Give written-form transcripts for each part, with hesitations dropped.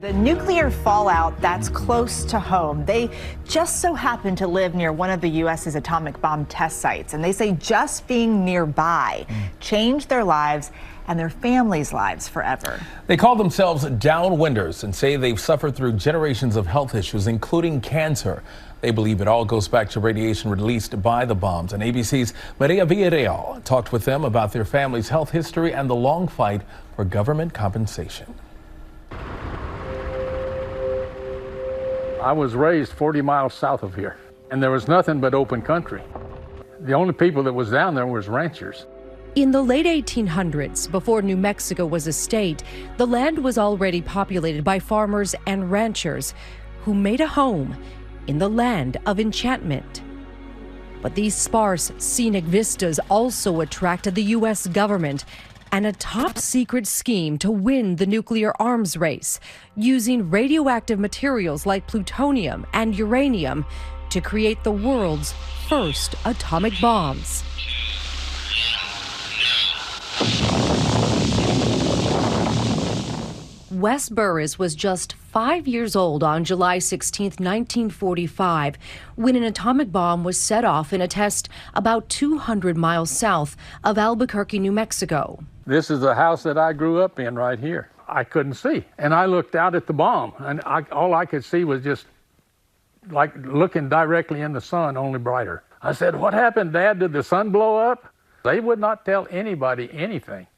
The nuclear fallout that's close to home. They just so happen to live near one of the U.S.'s atomic bomb test sites. And they say just being nearby changed their lives and their families' lives forever. They call themselves downwinders and say they've suffered through generations of health issues, including cancer. They believe it all goes back to radiation released by the bombs. And ABC's Mireya Villarreal talked with them about their family's health history and the long fight for government compensation. I was raised 40 miles south of here, and there was nothing but open country. The only people that was down there was ranchers. In the late 1800s, before New Mexico was a state, the land was already populated by farmers and ranchers who made a home in the land of enchantment. But these sparse, scenic vistas also attracted the U.S. government and a top-secret scheme to win the nuclear arms race, using radioactive materials like plutonium and uranium to create the world's first atomic bombs. Wes Burris was just 5 years old on July 16, 1945, when an atomic bomb was set off in a test about 200 miles south of Albuquerque, New Mexico. This is the house that I grew up in right here. I couldn't see, and I looked out at the bomb, and all I could see was just like looking directly in the sun, only brighter. I said, "What happened, Dad? Did the sun blow up?" They would not tell anybody anything.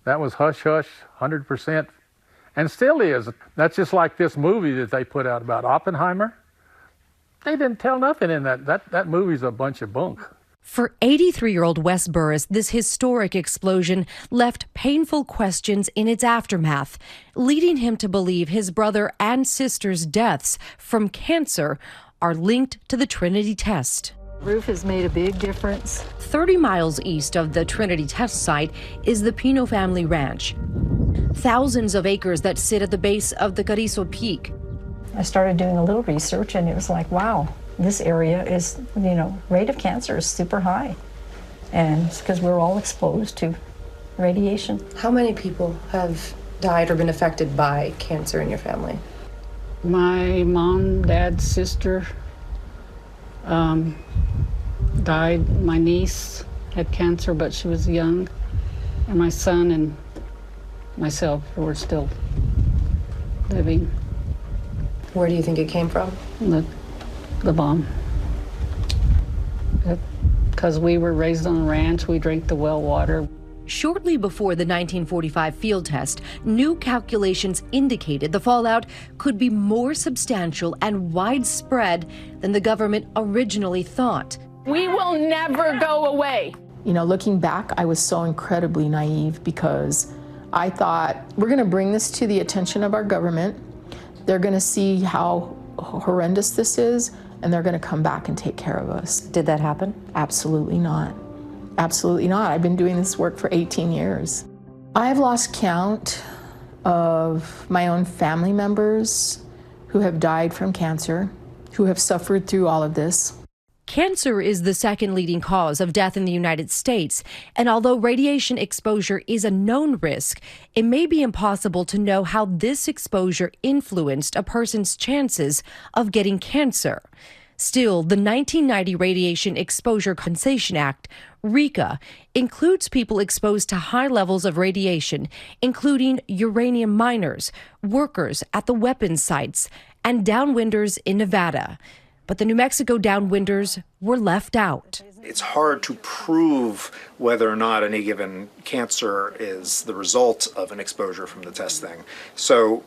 That was hush-hush, 100%. And still is. That's just like this movie that they put out about Oppenheimer. They didn't tell nothing in that. That movie's a bunch of bunk. For 83-year-old Wes Burris, this historic explosion left painful questions in its aftermath, leading him to believe his brother and sister's deaths from cancer are linked to the Trinity test. Roof has made a big difference. 30 miles east of the Trinity test site is the Pino family ranch. Thousands of acres that sit at the base of the Carrizo Peak. I started doing a little research and it was like, wow, this area is, rate of cancer is super high. And it's because we're all exposed to radiation. How many people have died or been affected by cancer in your family? My mom, dad, sister died. My niece had cancer, but she was young. And my son and myself were still living. Where do you think it came from? The bomb. Because we were raised on a ranch, we drank the well water. Shortly before the 1945 field test, new calculations indicated the fallout could be more substantial and widespread than the government originally thought. We will never go away. Looking back, I was so incredibly naive because I thought, we're going to bring this to the attention of our government. They're going to see how horrendous this is, and they're going to come back and take care of us. Did that happen? Absolutely not. Absolutely not. I've been doing this work for 18 years. I've lost count of my own family members who have died from cancer, who have suffered through all of this. Cancer is the second leading cause of death in the United States, and although radiation exposure is a known risk, it may be impossible to know how this exposure influenced a person's chances of getting cancer. Still, the 1990 Radiation Exposure Compensation Act, RECA, includes people exposed to high levels of radiation, including uranium miners, workers at the weapons sites, and downwinders in Nevada. But the New Mexico downwinders were left out. It's hard to prove whether or not any given cancer is the result of an exposure from the test thing. So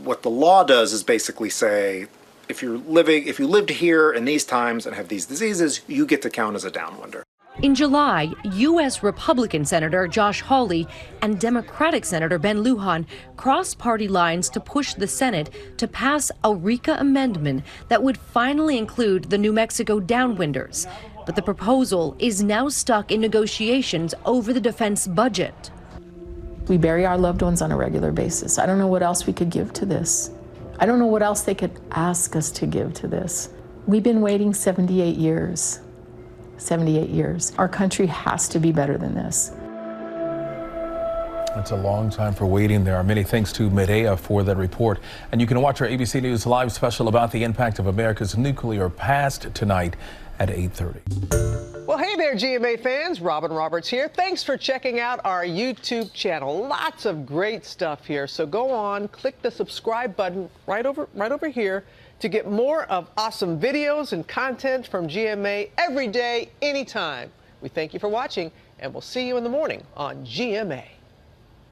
what the law does is basically say, if you lived here in these times and have these diseases, you get to count as a downwinder. In July, U.S. Republican Senator Josh Hawley and Democratic Senator Ben Lujan crossed party lines to push the Senate to pass a RECA amendment that would finally include the New Mexico downwinders. But the proposal is now stuck in negotiations over the defense budget. We bury our loved ones on a regular basis. I don't know what else we could give to this. I don't know what else they could ask us to give to this. We've been waiting 78 years. 78 years. Our country has to be better than this. That's a long time for waiting there. Many thanks to Mireya for that report. And you can watch our ABC News Live special about the impact of America's nuclear past tonight at 8:30. Well, hey there, GMA fans. Robin Roberts here. Thanks for checking out our YouTube channel. Lots of great stuff here. So go on, click the subscribe button right over here to get more of awesome videos and content from GMA every day, anytime. We thank you for watching, and we'll see you in the morning on GMA.